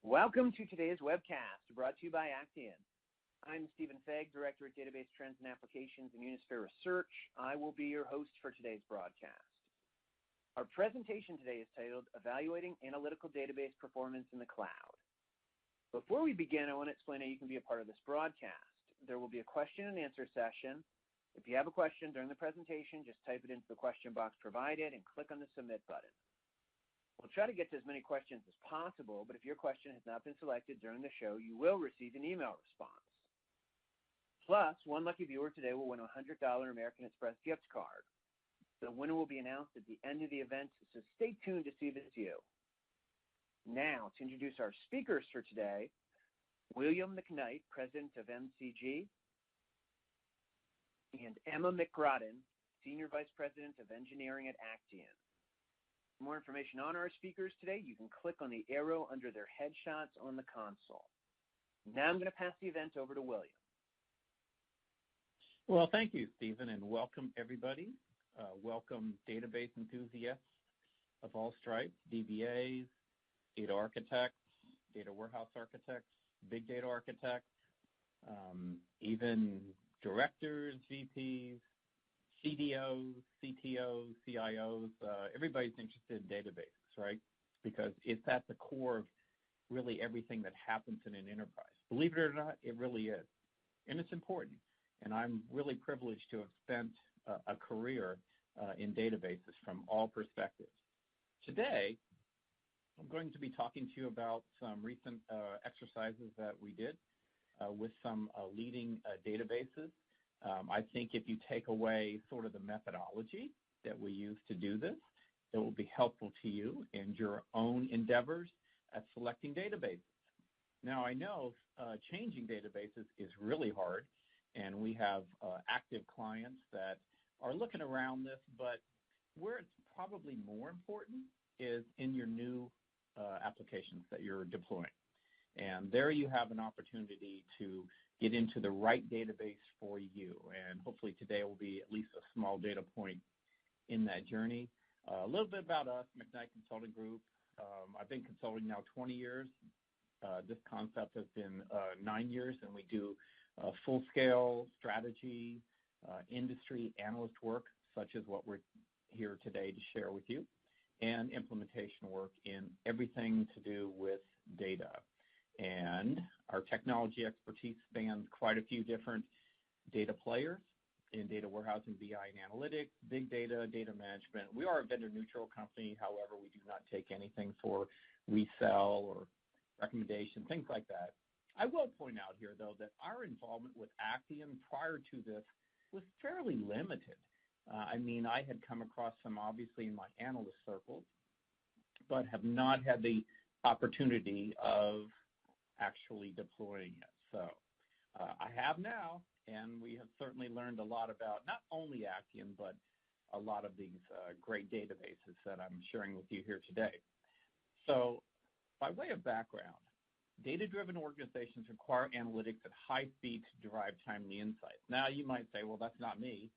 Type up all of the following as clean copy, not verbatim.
Welcome to today's webcast, brought to you by Actian. I'm Stephen Fegg, Director at Database Trends and Applications and Unisphere Research. I will be your host for today's broadcast. Our presentation today is titled, Evaluating Analytical Database Performance in the Cloud. Before we begin, I want to explain how you can be a part of this broadcast. There will be a question and answer session. If you have a question during the presentation, just type it into the question box provided and click on the Submit button. We'll try to get to as many questions as possible, but if your question has not been selected during the show, you will receive an email response. Plus, one lucky viewer today will win a $100 American Express gift card. The winner will be announced at the end of the event, so stay tuned to see if it's you. Now, to introduce our speakers for today, William McKnight, President of MCG, and Emma McGrodden, Senior Vice President of Engineering at Actian. For more information on our speakers today, you can click on the arrow under their headshots on the console. Now I'm going to pass the event over to William. Well, thank you, Stephen, and welcome everybody. Welcome database enthusiasts of all stripes, DBAs, data architects, data warehouse architects, big data architects, even directors, VPs, CDOs, CTOs, CIOs, everybody's interested in databases, right? Because it's at the core of really everything that happens in an enterprise. Believe it or not, it really is. And it's important. And I'm really privileged to have spent a career in databases from all perspectives. Today, I'm going to be talking to you about some recent exercises that we did with some leading databases. I think if you take away sort of the methodology that we use to do this, it will be helpful to you in your own endeavors at selecting databases. Now, I know changing databases is really hard, and we have active clients that are looking around this, but where it's probably more important is in your new applications that you're deploying. And there you have an opportunity to get into the right database for you. And hopefully today will be at least a small data point in that journey. A little bit about us, McKnight Consulting Group. I've been consulting now 20 years. This concept has been 9 years, and we do full-scale strategy, industry analyst work, such as what we're here today to share with you, and implementation work in everything to do with data. And our technology expertise spans quite a few different data players in data warehousing, BI and analytics, big data, data management. We are a vendor-neutral company. However, we do not take anything for resell or recommendation, things like that. I will point out here, though, that our involvement with Actian prior to this was fairly limited. I had come across some, obviously, in my analyst circles, but have not had the opportunity of actually deploying it. So I have now, and we have certainly learned a lot about not only Actian, but a lot of these great databases that I'm sharing with you here today. So by way of background, data-driven organizations require analytics at high speed to derive timely insights. Now you might say, well, that's not me.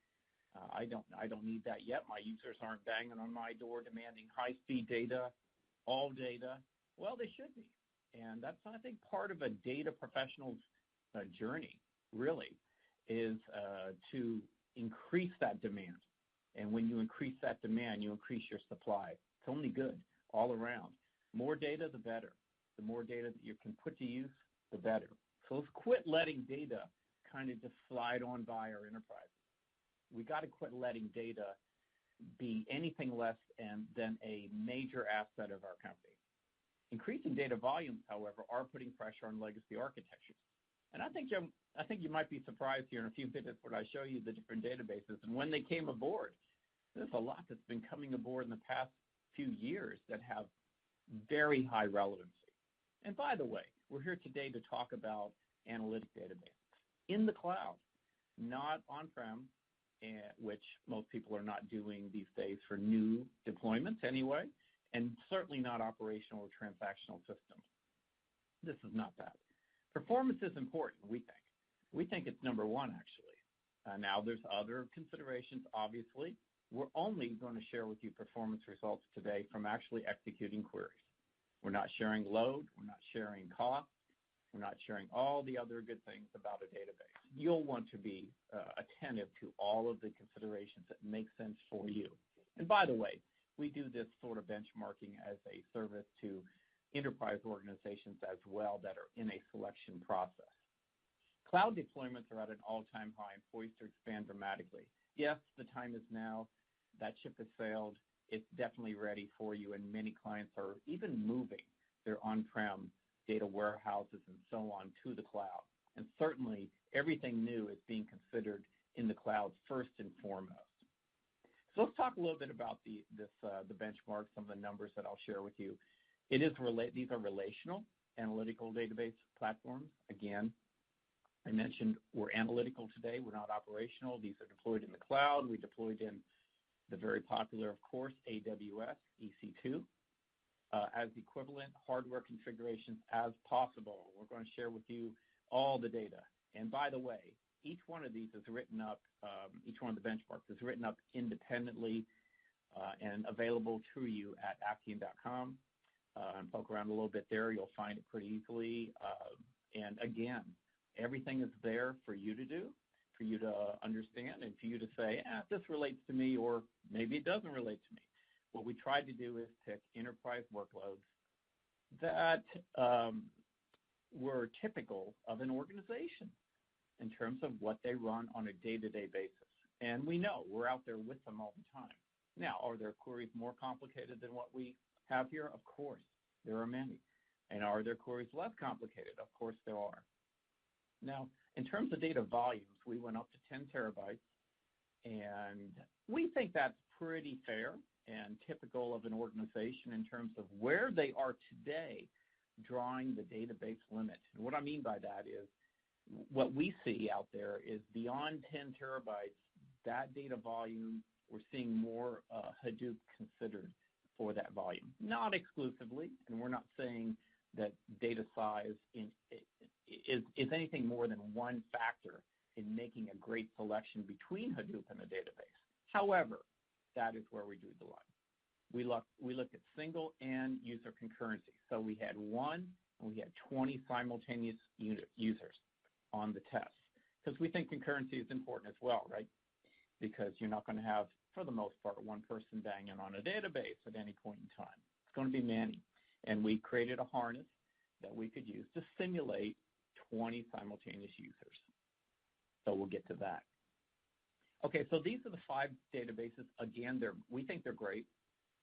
I don't need that yet. My users aren't banging on my door demanding high-speed data, all data. Well, they should be. And that's, I think, part of a data professional's journey, really, is to increase that demand. And when you increase that demand, you increase your supply. It's only good all around. More data, the better. The more data that you can put to use, the better. So let's quit letting data kind of just slide on by our enterprises. We got to quit letting data be anything less than a major asset of our company. Increasing data volumes, however, are putting pressure on legacy architectures. And I think you might be surprised here in a few minutes when I show you the different databases and when they came aboard. There's a lot that's been coming aboard in the past few years that have very high relevancy. And by the way, we're here today to talk about analytic databases in the cloud, not on-prem, which most people are not doing these days for new deployments anyway, and certainly not operational or transactional systems. This is not that. Performance is important, we think. We think it's number one, actually. Now, there's other considerations, obviously. We're only going to share with you performance results today from actually executing queries. We're not sharing load. We're not sharing cost. We're not sharing all the other good things about a database. You'll want to be attentive to all of the considerations that make sense for you. And by the way, we do this sort of benchmarking as a service to enterprise organizations as well that are in a selection process. Cloud deployments are at an all-time high and poised to expand dramatically. Yes, the time is now. That ship has sailed. It's definitely ready for you, and many clients are even moving their on-prem data warehouses and so on to the cloud. And certainly, everything new is being considered in the cloud first and foremost. So let's talk a little bit about the benchmark, some of the numbers that I'll share with you. These are relational analytical database platforms. Again, I mentioned we're analytical today. We're not operational. These are deployed in the cloud. We deployed in the very popular, of course, AWS, EC2, as equivalent hardware configurations as possible. We're going to share with you all the data. And by the way, each one of these is written up, each one of the benchmarks is written up independently and available to you at Actian.com. And poke around a little bit there. You'll find it pretty easily. And again, everything is there for you to do, for you to understand, and for you to say, this relates to me, or maybe it doesn't relate to me. What we tried to do is pick enterprise workloads that were typical of an organization in terms of what they run on a day-to-day basis. And we know we're out there with them all the time. Now, are there queries more complicated than what we have here? Of course, there are many. And are there queries less complicated? Of course there are. Now, in terms of data volumes, we went up to 10 terabytes, and we think that's pretty fair and typical of an organization in terms of where they are today drawing the database limit. And what I mean by that is what we see out there is beyond 10 terabytes, that data volume, we're seeing more Hadoop considered for that volume. Not exclusively, and we're not saying that data size is anything more than one factor in making a great selection between Hadoop and a database. However, that is where we drew the line. We looked at single and user concurrency. So we had 1 and we had 20 simultaneous users on the test, because we think concurrency is important as well, right? Because you're not going to have, for the most part, one person banging on a database at any point in time. It's going to be many. And we created a harness that we could use to simulate 20 simultaneous users. So we'll get to that. Okay, so these are the 5 databases. Again, we think they're great.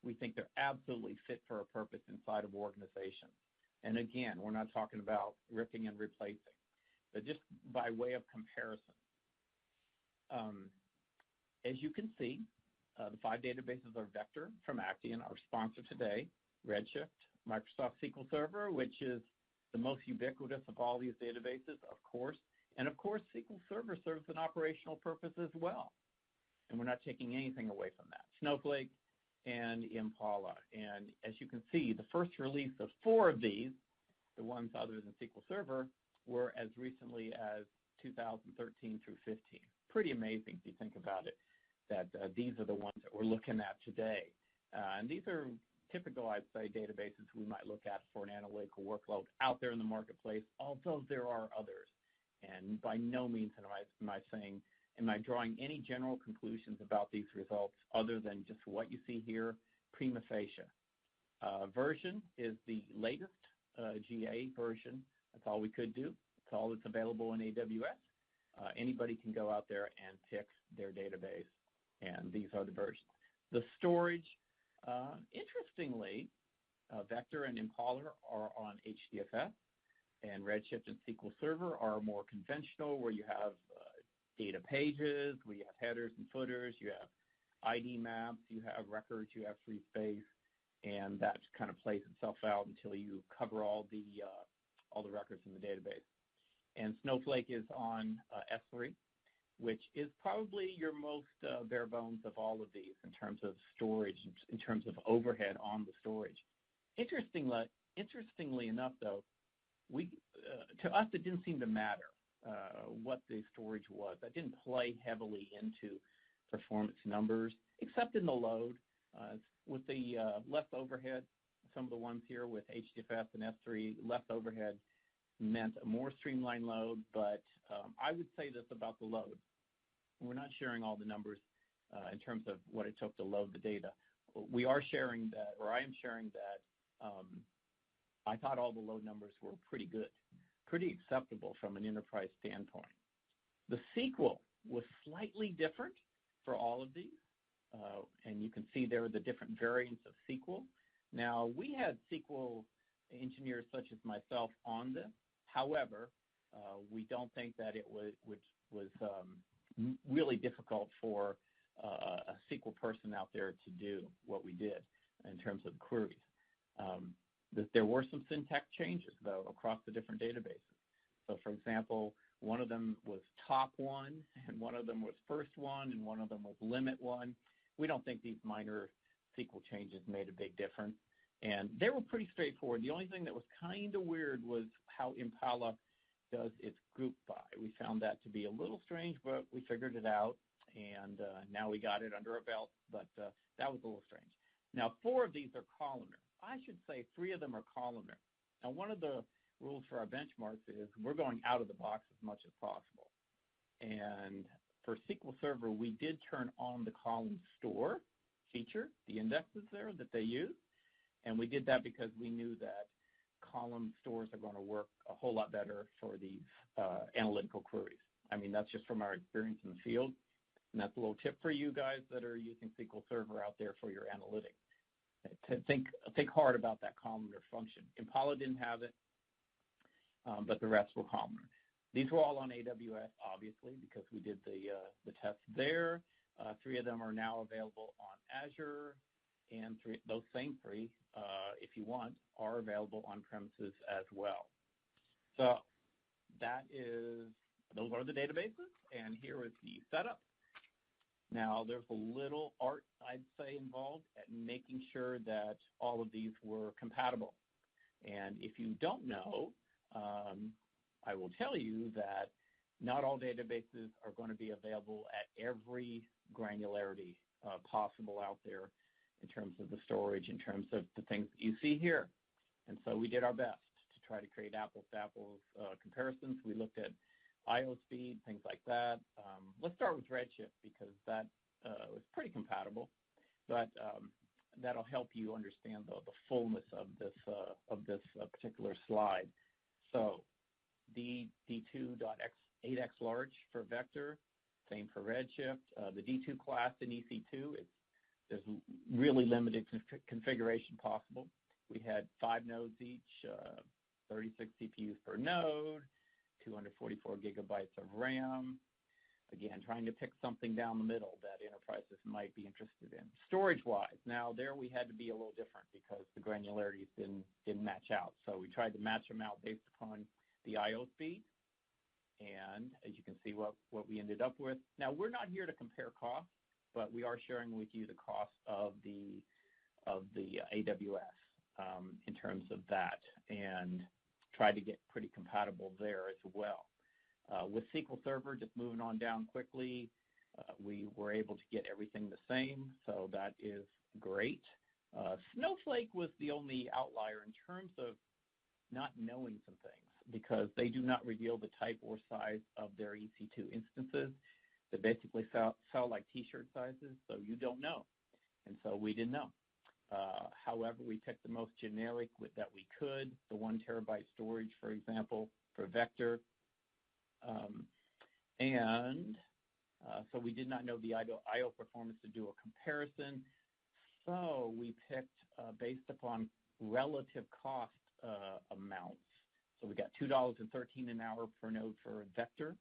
We think they're absolutely fit for a purpose inside of organizations. And again, we're not talking about ripping and replacing, but just by way of comparison. As you can see, the 5 databases are Vector from Actian, our sponsor today, Redshift, Microsoft SQL Server, which is the most ubiquitous of all these databases, of course. And of course, SQL Server serves an operational purpose as well. And we're not taking anything away from that. Snowflake and Impala. And as you can see, the first release of 4 of these, the ones other than SQL Server, were as recently as 2013 through 15. Pretty amazing if you think about it, that these are the ones that we're looking at today. And these are typical, I'd say, databases we might look at for an analytical workload out there in the marketplace, although there are others. And by no means am I drawing any general conclusions about these results other than just what you see here, prima facie. Version is the latest GA version. That's all we could do. That's all that's available in AWS. Anybody can go out there and pick their database, and these are the versions. The storage, interestingly, Vector and Impala are on HDFS, and Redshift and SQL Server are more conventional, where you have data pages, where you have headers and footers, you have ID maps, you have records, you have free space, and that kind of plays itself out until you cover all the records in the database. And Snowflake is on S3, which is probably your most bare bones of all of these in terms of storage, in terms of overhead on the storage. Interestingly enough, though, to us it didn't seem to matter what the storage was. That didn't play heavily into performance numbers, except in the load. With the less overhead, some of the ones here with HDFS and S3, less overhead meant a more streamlined load, but I would say this about the load. We're not sharing all the numbers in terms of what it took to load the data. We are sharing that, or I am sharing that I thought all the load numbers were pretty good, pretty acceptable from an enterprise standpoint. The SQL was slightly different for all of these, and you can see there are the different variants of SQL. Now, we had SQL engineers such as myself on this. However, we don't think that it was really difficult for a SQL person out there to do what we did in terms of queries. There were some syntax changes, though, across the different databases. So, for example, one of them was top one, and one of them was first one, and one of them was limit one. We don't think these minor SQL changes made a big difference, and they were pretty straightforward. The only thing that was kind of weird was how Impala does its group by. We found that to be a little strange, but we figured it out, and now we got it under our belt, but that was a little strange. Now, 4 of these are columnar. I should say 3 of them are columnar. Now, one of the rules for our benchmarks is we're going out of the box as much as possible. And for SQL Server, we did turn on the column store feature, the indexes there that they use, and we did that because we knew that column stores are going to work a whole lot better for these analytical queries. I mean, that's just from our experience in the field, and that's a little tip for you guys that are using SQL Server out there for your analytics. To think hard about that columnar function. Impala didn't have it, but the rest were columnar. These were all on AWS, obviously, because we did the test there. 3 of them are now available on Azure, and those same 3, if you want, are available on premises as well. So those are the databases, and here is the setup. Now, there's a little art, I'd say, involved at making sure that all of these were compatible. And if you don't know, I will tell you that not all databases are going to be available at every granularity possible out there in terms of the storage, in terms of the things that you see here. And so we did our best to try to create apples-to-apples comparisons. We looked at I/O speed, things like that. Let's start with Redshift because that was pretty compatible, but that'll help you understand the fullness of this particular slide. So D2.8x large for vector, same for Redshift. The D2 class in EC2, there's really limited configuration possible. We had 5 nodes each, 36 CPUs per node, 244 gigabytes of RAM. Again, trying to pick something down the middle that enterprises might be interested in. Storage-wise, now there we had to be a little different because the granularities didn't match out. So we tried to match them out based upon the I/O speed, and as you can see what we ended up with. Now, we're not here to compare costs, but we are sharing with you the cost of the AWS in terms of that, and try to get pretty compatible there as well. With SQL Server, just moving on down quickly, we were able to get everything the same, so that is great. Snowflake was the only outlier in terms of not knowing some things because they do not reveal the type or size of their EC2 instances. They basically sell like T-shirt sizes, so you don't know, and so we didn't know. However, we picked the most generic that we could, the 1 terabyte storage, for example, for vector. So we did not know the I/O performance to do a comparison. So we picked based upon relative cost amounts. So we got $2.13 an hour per node for vector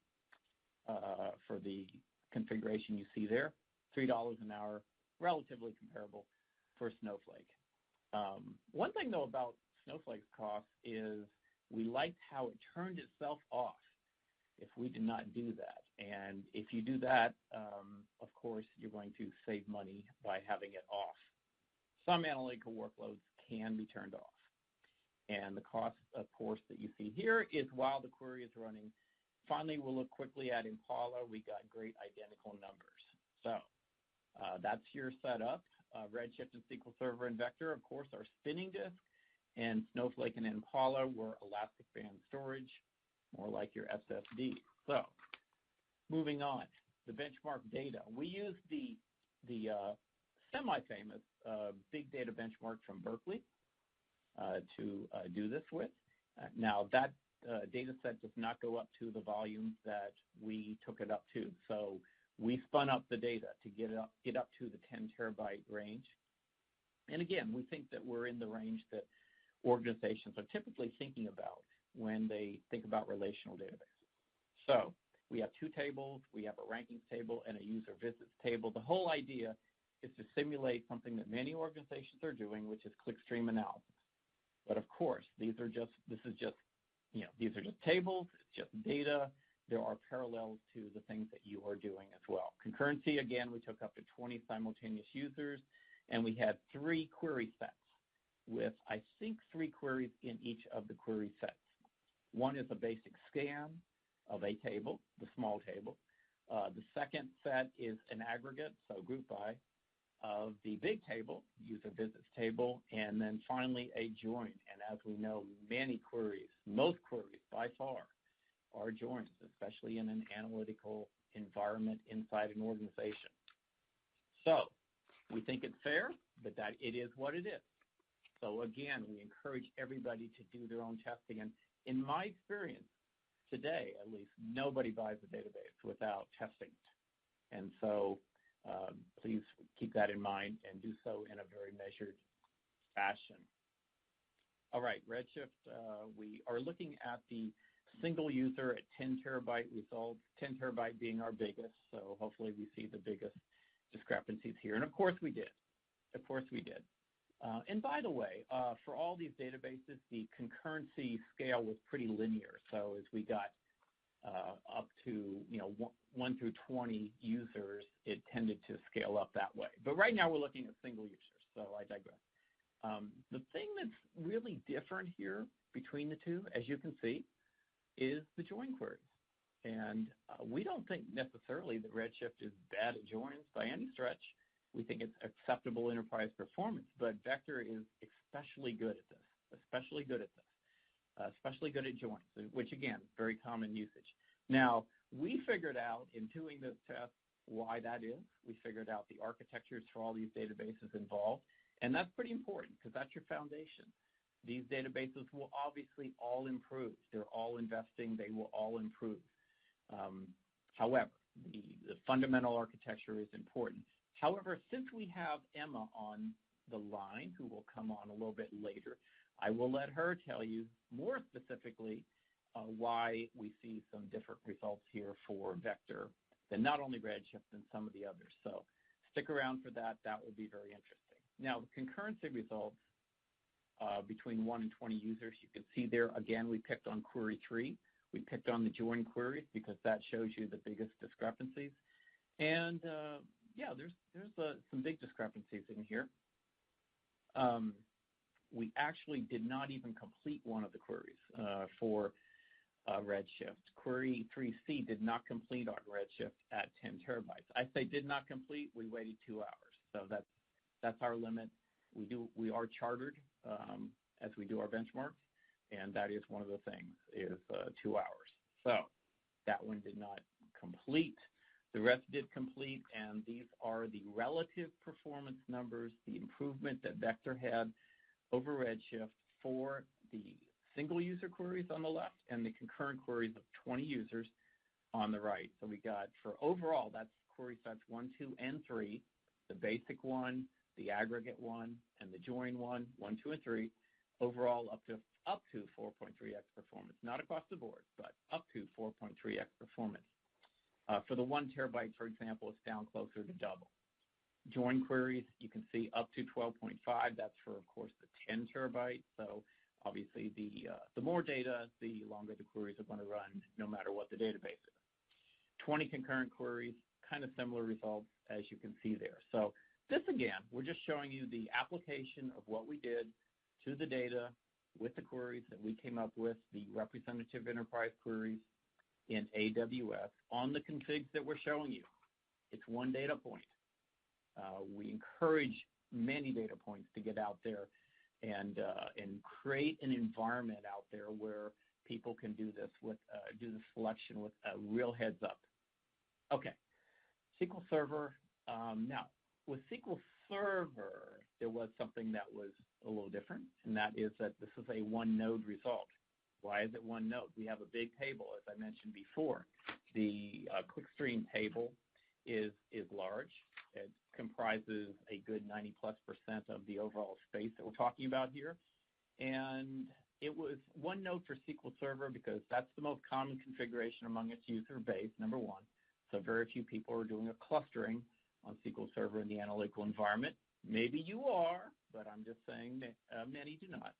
for the configuration you see there, $3 an hour, relatively comparable for Snowflake. One thing, though, about Snowflake's cost is we liked how it turned itself off if we did not do that. And if you do that, of course, you're going to save money by having it off. Some analytical workloads can be turned off. And the cost, of course, that you see here is while the query is running. Finally, we'll look quickly at Impala. We got great identical numbers. So that's your setup. Redshift and SQL Server and Vector, of course, are spinning disk, and Snowflake and Impala were elastic band storage, more like your SSD. So, moving on, the benchmark data. We use the semi-famous big data benchmark from Berkeley to do this with. Now, that data set does not go up to the volumes that we took it up to. So we spun up the data to get up to the 10 terabyte range. And again, we think that we're in the range that organizations are typically thinking about when they think about relational databases. So we have two tables. We have a rankings table and a user visits table. The whole idea is to simulate something that many organizations are doing, which is clickstream analysis. But of course, these are just tables. It's just data. There are parallels to the things that you are doing as well. Concurrency, again, we took up to 20 simultaneous users, and we had 3 query sets with, I think, 3 queries in each of the query sets. One is a basic scan of a table, the small table. The second set is an aggregate, so group by, of the big table, user visits table, and then finally a join. And as we know, most queries by far are joins, especially in an analytical environment inside an organization. So we think it's fair, but that it is what it is. So again, we encourage everybody to do their own testing. And in my experience, today at least, nobody buys a database without testing it. And so please keep that in mind and do so in a very measured fashion. All right, Redshift, we are looking at the single user at 10 terabyte results, 10 terabyte being our biggest, so hopefully we see the biggest discrepancies here. And of course we did. And by the way, for all these databases, the concurrency scale was pretty linear. So as we got up to 1 through 20 users, it tended to scale up that way. But right now we're looking at single users, so I digress. The thing that's really different here between the two, as you can see, is the join queries. And we don't think necessarily that Redshift is bad at joins by any stretch. We think it's acceptable enterprise performance, but Vector is especially good at this, especially good at joins, which again, very common usage. Now, we figured out in doing this test why that is. We figured out the architectures for all these databases involved, and that's pretty important because that's your foundation. These databases will obviously all improve. They're all investing. They will all improve. However, the fundamental architecture is important. However, since we have Emma on the line, who will come on a little bit later, I will let her tell you more specifically why we see some different results here for Vector than not only Redshift and some of the others. So stick around for that. That will be very interesting. Now, the concurrency results between 1 and 20 users, you can see there, again, we picked on query 3. We picked on the join queries because that shows you the biggest discrepancies. And, yeah, there's some big discrepancies in here. We actually did not even complete one of the queries for Redshift. Query 3C did not complete on Redshift at 10 terabytes. I say did not complete. We waited 2 hours. So that's our limit. We are chartered as we do our benchmarks, and that is one of the things is 2 hours. So that one did not complete. The rest did complete, and these are the relative performance numbers, the improvement that Vector had over Redshift for the single user queries on the left and the concurrent queries of 20 users on the right. So we got, for overall, that's query sets 1, 2, and 3, the basic one, the aggregate one, and the join one, 1, 2, and 3, overall up to 4.3x performance. Not across the board, but up to 4.3x performance. For the 1 terabyte, for example, it's down closer to double. Join queries, you can see up to 12.5. That's for, of course, the 10 terabyte. So obviously, the more data, the longer the queries are going to run, no matter what the database is. 20 concurrent queries, kind of similar results as you can see there. So this, again, we're just showing you the application of what we did to the data with the queries that we came up with, the representative enterprise queries in AWS on the configs that we're showing you. It's one data point. We encourage many data points to get out there and create an environment out there where people can do this do the selection with a real heads up. Okay, SQL Server. Now, with SQL Server, there was something that was a little different, and that is that this is a one node result. Why is it one node? We have a big table, as I mentioned before. The clickstream table is large. It comprises a good 90+% of the overall space that we're talking about here. And it was one node for SQL Server because that's the most common configuration among its user base, number one. So very few people are doing a clustering on SQL Server in the analytical environment. Maybe you are, but I'm just saying that many do not.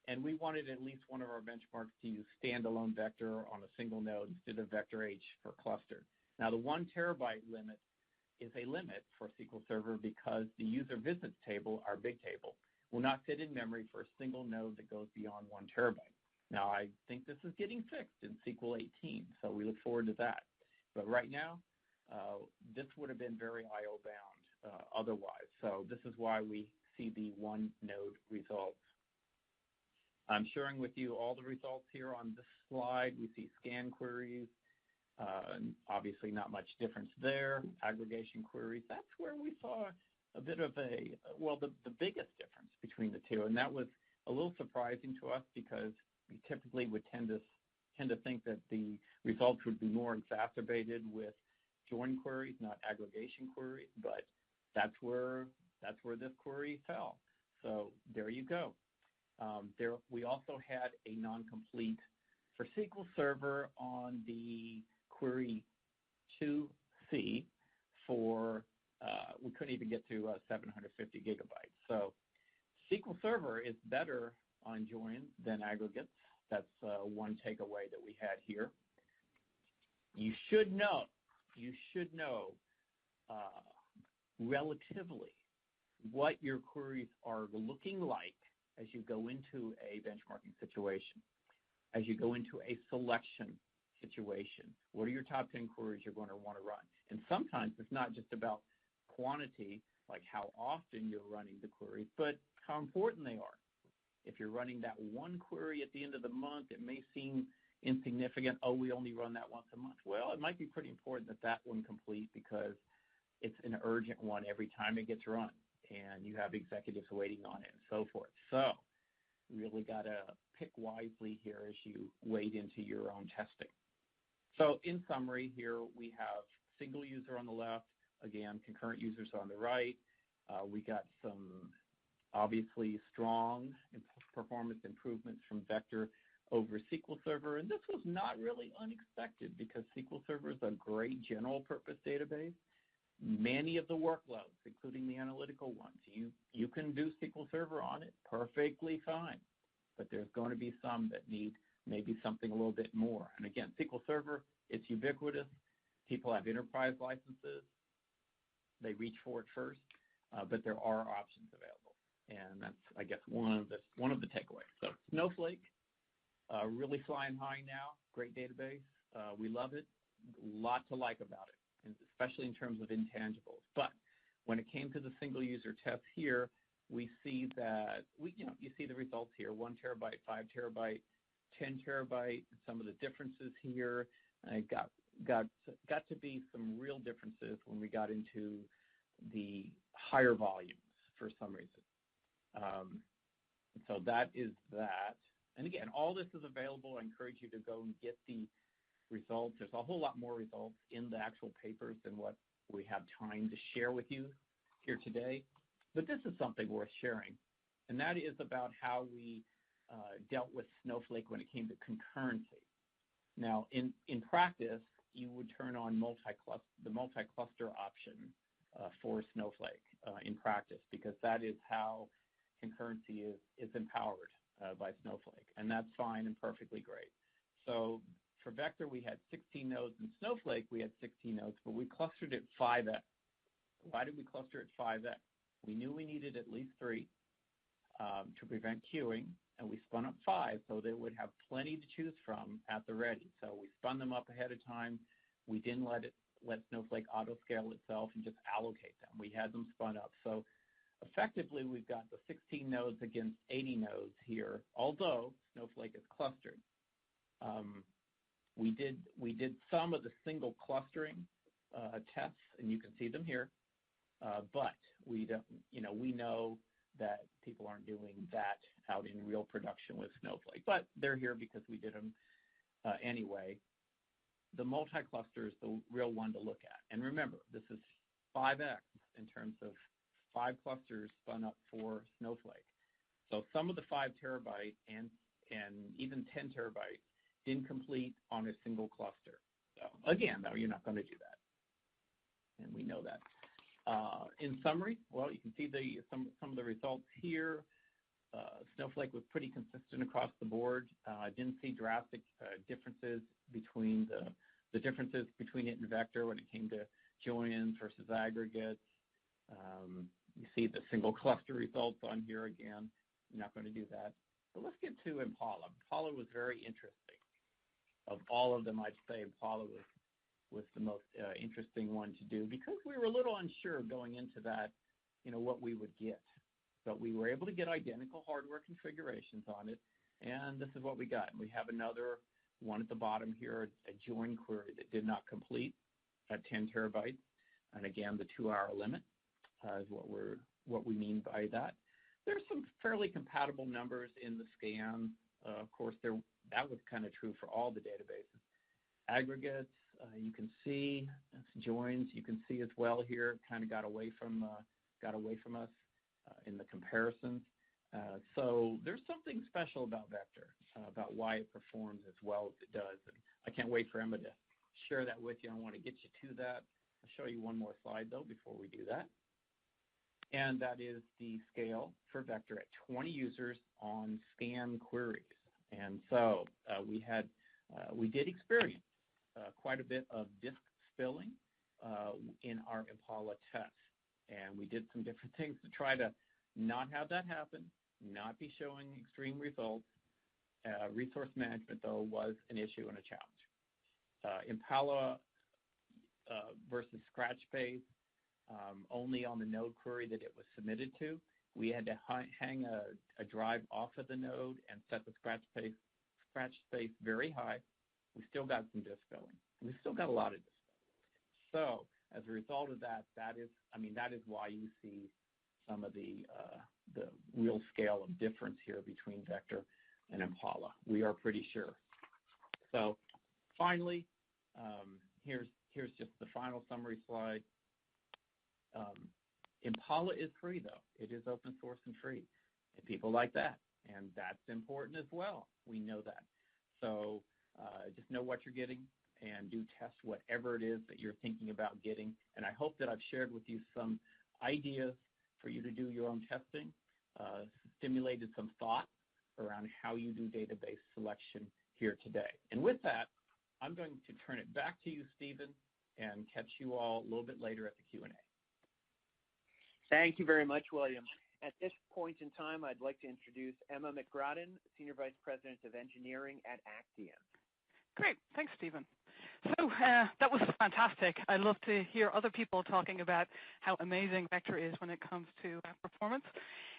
And we wanted at least one of our benchmarks to use standalone vector on a single node instead of vector H for cluster. Now, the 1 terabyte limit is a limit for SQL Server because the user visits table, our big table, will not fit in memory for a single node that goes beyond 1 terabyte. Now, I think this is getting fixed in SQL 18, so we look forward to that. But right now, this would have been very I/O bound otherwise. So this is why we see the one node results. I'm sharing with you all the results here on this slide. We see scan queries. Obviously not much difference there. Aggregation queries, that's where we saw a bit of the biggest difference between the two. And that was a little surprising to us because we typically would tend to think that the results would be more exacerbated with join queries, not aggregation queries, but that's where this query fell. So there you go. We also had a non-complete for SQL Server on the query 2C for, we couldn't even get to 750 gigabytes. So SQL Server is better on joins than aggregates. That's one takeaway that we had here. You should know relatively what your queries are looking like as you go into a benchmarking situation, as you go into a selection situation. What are your top 10 queries you're going to want to run? And sometimes it's not just about quantity, like how often you're running the queries, but how important they are. If you're running that one query at the end of the month, it may seem insignificant. Oh, we only run that once a month. Well, it might be pretty important that that one complete because it's an urgent one every time it gets run, and you have executives waiting on it and so forth. So really got to pick wisely here as you wade into your own testing. So in summary here, we have single user on the left, again, concurrent users on the right. We got some obviously strong performance improvements from Vector over SQL Server, and this was not really unexpected because SQL Server is a great general purpose database. Many of the workloads, including the analytical ones, you can do SQL Server on it perfectly fine, but there's going to be some that need maybe something a little bit more. And again, SQL Server, it's ubiquitous. People have enterprise licenses. They reach for it first, but there are options available. And that's, I guess, one of the takeaways. So Snowflake, really flying high now. Great database. We love it. A lot to like about it, and especially in terms of intangibles. But when it came to the single user test here, we see that you see the results here: 1 terabyte, 5 terabyte, 10 terabyte. Some of the differences here got to be some real differences when we got into the higher volumes for some reason. So that is that. And again, all this is available. I encourage you to go and get the results. There's a whole lot more results in the actual papers than what we have time to share with you here today. But this is something worth sharing, and that is about how we dealt with Snowflake when it came to concurrency. Now, in practice, you would turn on the multi-cluster option for Snowflake in practice, because that is how concurrency is empowered by Snowflake, and that's fine and perfectly great. So for Vector, we had 16 nodes. In Snowflake, we had 16 nodes, but we clustered it 5x. Why did we cluster it 5x? We knew we needed at least 3 to prevent queuing, and we spun up 5 so they would have plenty to choose from at the ready. So we spun them up ahead of time. We didn't let Snowflake auto-scale itself and just allocate them. We had them spun up. So effectively we've got the 16 nodes against 80 nodes here, although Snowflake is clustered. We did some of the single clustering tests, and you can see them here, but we don't, we know that people aren't doing that out in real production with Snowflake, but they're here because we did them anyway. The multi-cluster is the real one to look at. And remember, this is 5x in terms of 5 clusters spun up for Snowflake. So some of the 5 terabyte and even 10 terabytes didn't complete on a single cluster. So again, though, you're not going to do that. And we know that. In summary, well, you can see some of the results here. Snowflake was pretty consistent across the board. Didn't see drastic differences between the differences between it and vector when it came to joins versus aggregates. You see the single cluster results on here again. I'm not going to do that. But let's get to Impala. Impala was very interesting. Of all of them, I'd say Impala was the most interesting one to do because we were a little unsure going into that, what we would get. But we were able to get identical hardware configurations on it, and this is what we got. We have another one at the bottom here, a join query that did not complete at 10 terabytes. And again, the 2-hour limit is what we mean by that. There's some fairly compatible numbers in the scans. Of course, that was kind of true for all the databases. Aggregates, you can see joins. You can see as well here, kind of got away from us in the comparisons. So there's something special about vector, about why it performs as well as it does. And I can't wait for Emma to share that with you. I want to get you to that. I'll show you one more slide though before we do that. And that is the scale for vector at 20 users on scan queries. And so we did experience quite a bit of disk spilling in our Impala test. And we did some different things to try to not have that happen, not be showing extreme results. Resource management, though, was an issue and a challenge. Impala versus Scratchbase, only on the node query that it was submitted to. We had to hang a drive off of the node and set the Scratchbase very high. We still got some disk spilling. We still got a lot of disk spilling. So as a result of that, that is why you see some of the real scale of difference here between vector and Impala. We are pretty sure. So finally, here's just the final summary slide. Impala is free, though. It is open source and free. And people like that. And that's important as well. We know that. So just know what you're getting and do test whatever it is that you're thinking about getting. And I hope that I've shared with you some ideas for you to do your own testing, stimulated some thought around how you do database selection here today. And with that, I'm going to turn it back to you, Stephen, and catch you all a little bit later at the Q&A. Thank you very much, William. At this point in time, I'd like to introduce Emma McGrattan, Senior Vice President of Engineering at Actian. Great. Thanks, Stephen. So that was fantastic. I love to hear other people talking about how amazing Vector is when it comes to performance.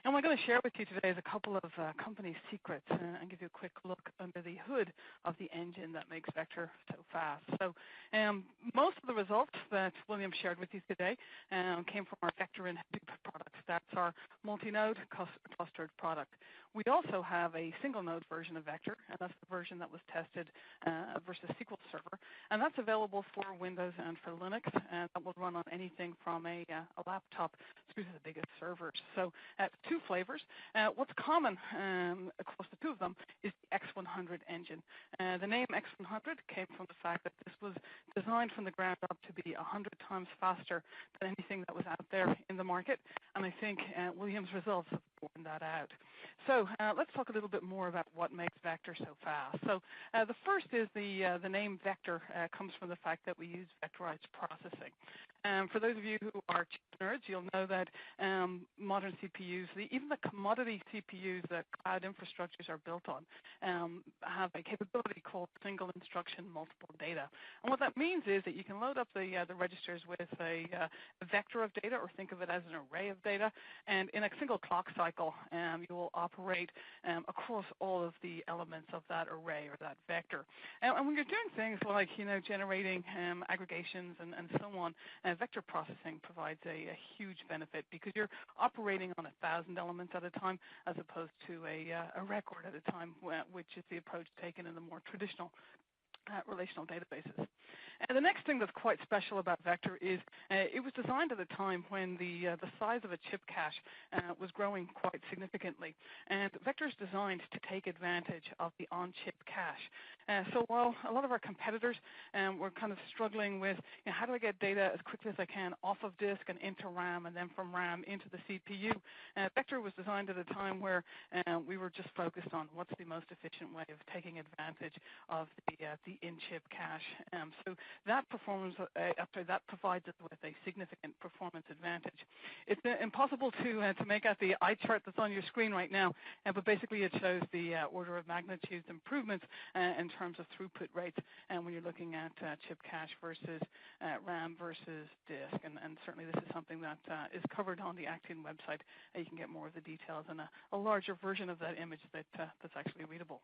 And what I'm going to share with you today is a couple of company secrets and give you a quick look under the hood of the engine that makes Vector so fast. So most of the results that William shared with you today came from our Vector and Hadoop products. That's our multi-node clustered product. We also have a single node version of Vector, and that's the version that was tested versus SQL Server. And that's available for Windows and for Linux, and that will run on anything from a laptop through to the biggest servers. So two flavors. What's common across the two of them is the X100 engine. The name X100 came from the fact that this was designed from the ground up to be 100 times faster than anything that was out there in the market, and I think William's results have borne that out. So let's talk a little bit more about what makes Vector so fast. So the first is the name Vector comes from the fact that we use vectorized processing. For those of you who are chip nerds, you'll know that modern CPUs, even the commodity CPUs that cloud infrastructures are built on, have a capability called single instruction multiple data. And what that means is that you can load up the registers with a vector of data, or think of it as an array of data, and in a single clock cycle, you will operate across all of the elements of that array or that vector. And when you're doing things like generating aggregations and so on, vector processing provides a huge benefit, because you're operating on 1,000 elements at a time as opposed to a record at a time, which is the approach taken in the more traditional relational databases. And the next thing that's quite special about Vector is it was designed at a time when the size of a chip cache was growing quite significantly. And Vector is designed to take advantage of the on-chip cache. So while a lot of our competitors were kind of struggling with how do I get data as quickly as I can off of disk and into RAM, and then from RAM into the CPU, Vector was designed at a time where we were just focused on what's the most efficient way of taking advantage of the in-chip cache. So that provides us with a significant performance advantage. It's impossible to make out the eye chart that's on your screen right now, but basically it shows the order of magnitude improvements in terms of throughput rates, and when you're looking at chip cache versus RAM versus disk. And certainly this is something that is covered on the Actian website. You can get more of the details and a larger version of that image that's actually readable.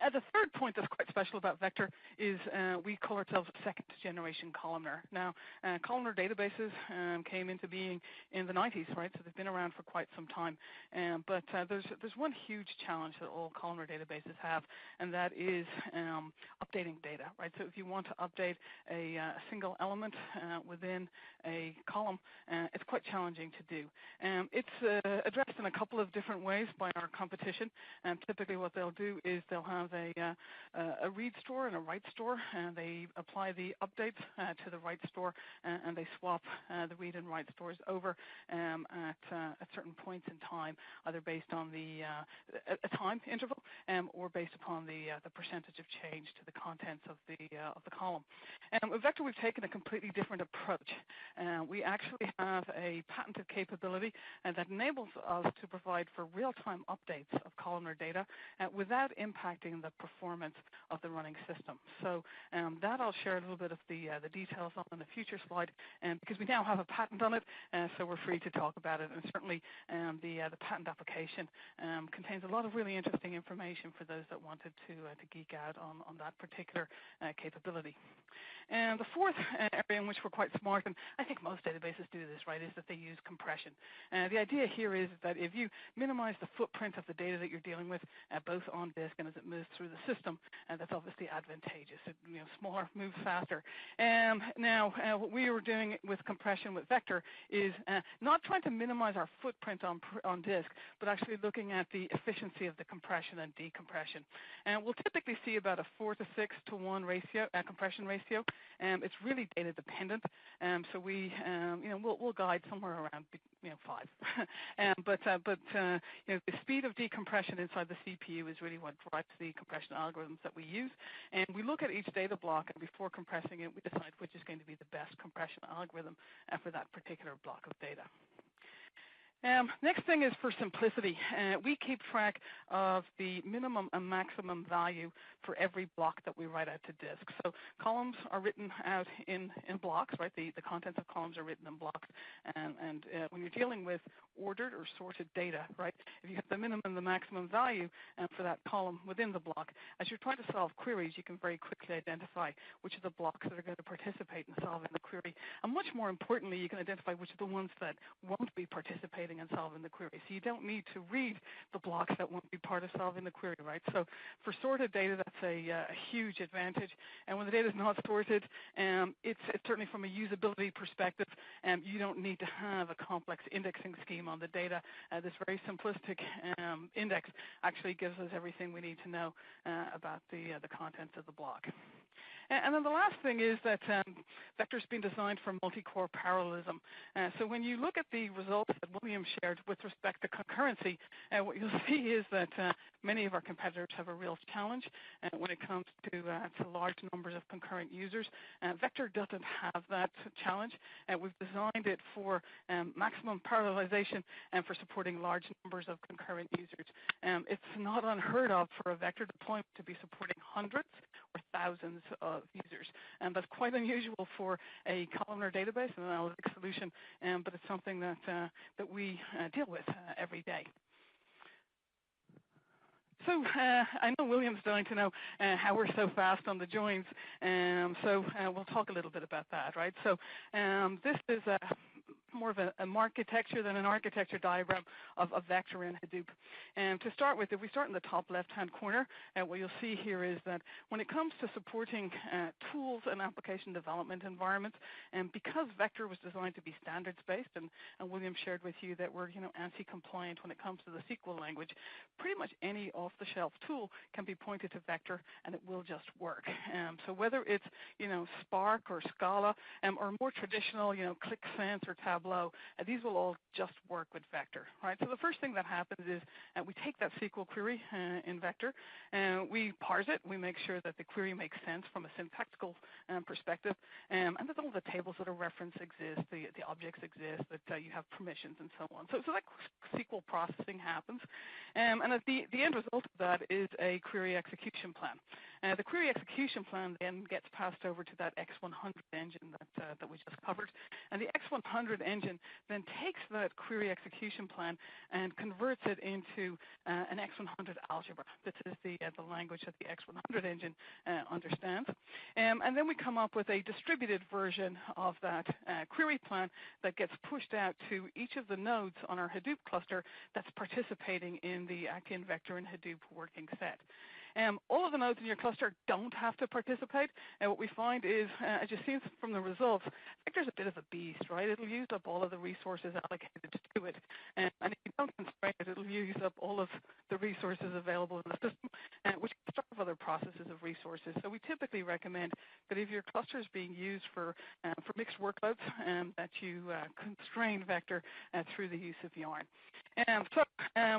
The third point that's quite special about Vector is we call ourselves second-generation columnar. Now, columnar databases came into being in the 90s, right? So they've been around for quite some time. But there's one huge challenge that all columnar databases have, and that is updating data, right? So if you want to update a single element within a column, it's quite challenging to do. It's addressed in a couple of different ways by our competition. Typically what they'll do is they'll have a read store and a write store, and they apply the updates to the write store, and they swap the read and write stores over at certain points in time, either based on a time interval or based upon the percentage of change to the contents of the column. With Vector, we've taken a completely different approach. We actually have a patented capability that enables us to provide for real-time updates of columnar data without impacting the performance of the running system. So that I'll share a little bit of the details on in a future slide, because we now have a patent on it, so we're free to talk about it. And certainly the patent application contains a lot of really interesting information for those that wanted to geek out on that particular capability. And the fourth area in which we're quite smart, and I think most databases do this, right, is that they use compression. The idea here is that if you minimize the footprint of the data that you're dealing with, both on disk and as it moves through the system, and that's obviously advantageous. Smaller moves faster. Now, what we were doing with compression with Vector is not trying to minimize our footprint on disk, but actually looking at the efficiency of the compression and decompression. And we'll typically see about a 4 to 6 to 1 ratio, compression ratio. It's really data dependent. So we'll guide somewhere around 5. But the speed of decompression inside the CPU is really what drives the compression algorithms that we use. And we look at each data block, and before compressing it, we decide which is going to be the best compression algorithm for that particular block of data. Next thing is for simplicity. We keep track of the minimum and maximum value for every block that we write out to disk. So columns are written out in blocks, right? The contents of columns are written in blocks. And when you're dealing with ordered or sorted data, right, if you have the minimum and the maximum value for that column within the block, as you're trying to solve queries, you can very quickly identify which of the blocks that are going to participate in solving the query. And much more importantly, you can identify which of the ones that won't be participating in solving the query. So you don't need to read the blocks that won't be part of solving the query, right? So for sorted data, that's a huge advantage. And when the data is not sorted, it's certainly from a usability perspective, you don't need to have a complex indexing scheme on the data. This very simplistic index actually gives us everything we need to know about the contents of the block. And then the last thing is that vector's been designed for multi-core parallelism. So when you look at the results that William shared with respect to concurrency, what you'll see is that many of our competitors have a real challenge when it comes to large numbers of concurrent users. Vector doesn't have that challenge. We've designed it for maximum parallelization and for supporting large numbers of concurrent users. It's not unheard of for a vector deployment to be supporting hundreds or thousands of users. And that's quite unusual for a columnar database and an analytics solution, but it's something that we deal with every day. So I know William's dying to know how we're so fast on the joins, so we'll talk a little bit about that, right? So this is more of an architecture than an architecture diagram of vector in Hadoop. And to start with, if we start in the top left-hand corner, what you'll see here is that when it comes to supporting tools and application development environments, and because vector was designed to be standards-based, and William shared with you that we're ANSI compliant when it comes to the SQL language, pretty much any off-the-shelf tool can be pointed to vector, and it will just work. So whether it's Spark or Scala, or more traditional ClickSense or Tableau, these will all just work with vector, right? So the first thing that happens is we take that SQL query in vector, and we parse it. We make sure that the query makes sense from a syntactical perspective, and that all the tables that are referenced exist, the objects exist, that you have permissions and so on. So that SQL processing happens, and at the end result of that is a query execution plan. The query execution plan then gets passed over to that X100 engine that we just covered, and the X100 engine then takes that query execution plan and converts it into an X100 algebra. This is the language that the X100 engine understands. And then we come up with a distributed version of that query plan that gets pushed out to each of the nodes on our Hadoop cluster that's participating in the Actian Vector and Hadoop working set. All of the nodes in your cluster don't have to participate. And what we find is, as you see from the results, Vector's a bit of a beast, right? It'll use up all of the resources allocated to it. And if you don't constrain it, it'll use up all of the resources available in the system, which can starve other processes of resources. So we typically recommend that if your cluster is being used for mixed workloads, that you constrain Vector through the use of Yarn. So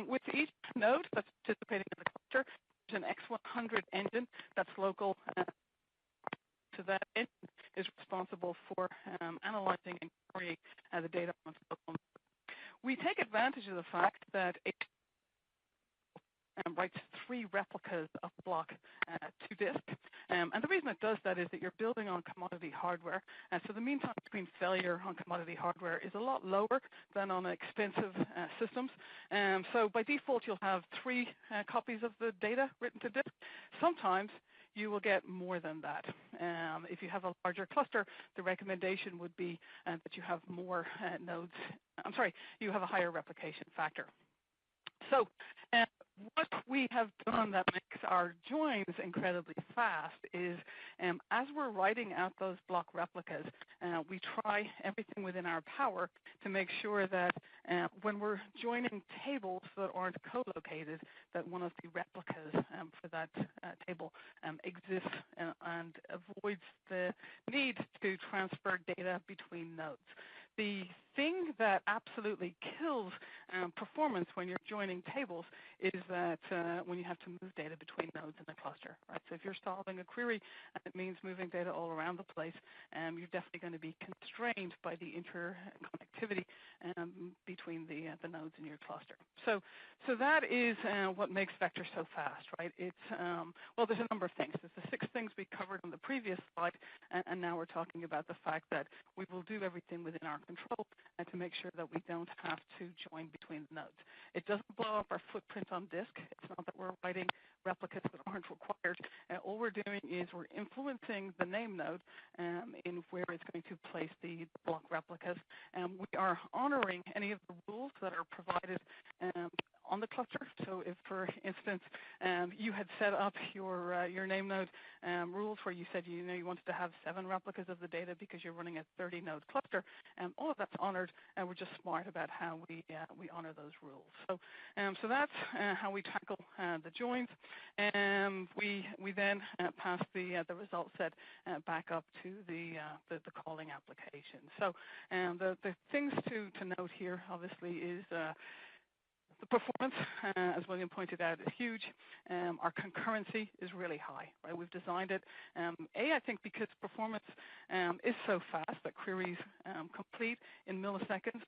with each node that's participating in the cluster, there's an X100 engine that's local to that engine is responsible for analyzing and querying the data on its local node. We take advantage of the fact that it writes 3 replicas of the block to disk. And the reason it does that is that you're building on commodity hardware. So the mean time between failure on commodity hardware is a lot lower than on expensive systems. So by default, you'll have 3 copies of the data written to disk. Sometimes you will get more than that. If you have a larger cluster, the recommendation would be that you have more nodes. You have a higher replication factor. So what we have done that makes our joins incredibly fast is as we're writing out those block replicas, we try everything within our power to make sure that when we're joining tables that aren't co-located, that one of the replicas for that table exists and avoids the need to transfer data between nodes. The thing that absolutely kills performance when you're joining tables is that when you have to move data between nodes in a cluster, right? So if you're solving a query and it means moving data all around the place, you're definitely going to be constrained by the interconnectivity between the nodes in your cluster. So that is what makes Vector so fast, right? It's well, there's a number of things. There's the 6 things we covered on the previous slide, and now we're talking about the fact that we will do everything within our control to make sure that we don't have to join between the nodes. It doesn't blow up our footprint on disk. It's not that we're writing replicas that aren't required. All we're doing is we're influencing the name node in where it's going to place the block replicas. We are honoring any of the rules that are provided on the cluster. So if, for instance, you had set up your name node rules where you said you wanted to have 7 replicas of the data because you're running a 30-node cluster, all of that's honored, and we're just smart about how we honor those rules. So that's how we tackle the joins. We then pass the result set back up to the calling application. So the things to note here, obviously, is the performance, as William pointed out, is huge. Our concurrency is really high, right? We've designed it, I think because performance is so fast that queries complete in milliseconds.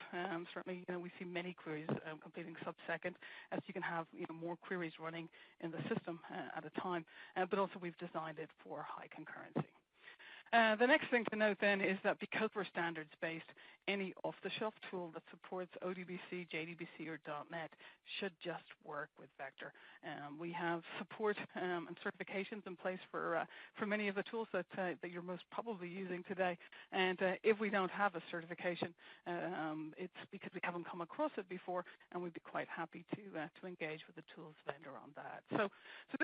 Certainly, we see many queries completing sub-second, as you can have more queries running in the system at a time. But also, we've designed it for high concurrency. The next thing to note then is that because we're standards-based, any off-the-shelf tool that supports ODBC, JDBC, or .NET should just work with Vector. We have support and certifications in place for many of the tools that you're most probably using today. And if we don't have a certification, it's because we haven't come across it before, and we'd be quite happy to engage with the tools vendor on that. So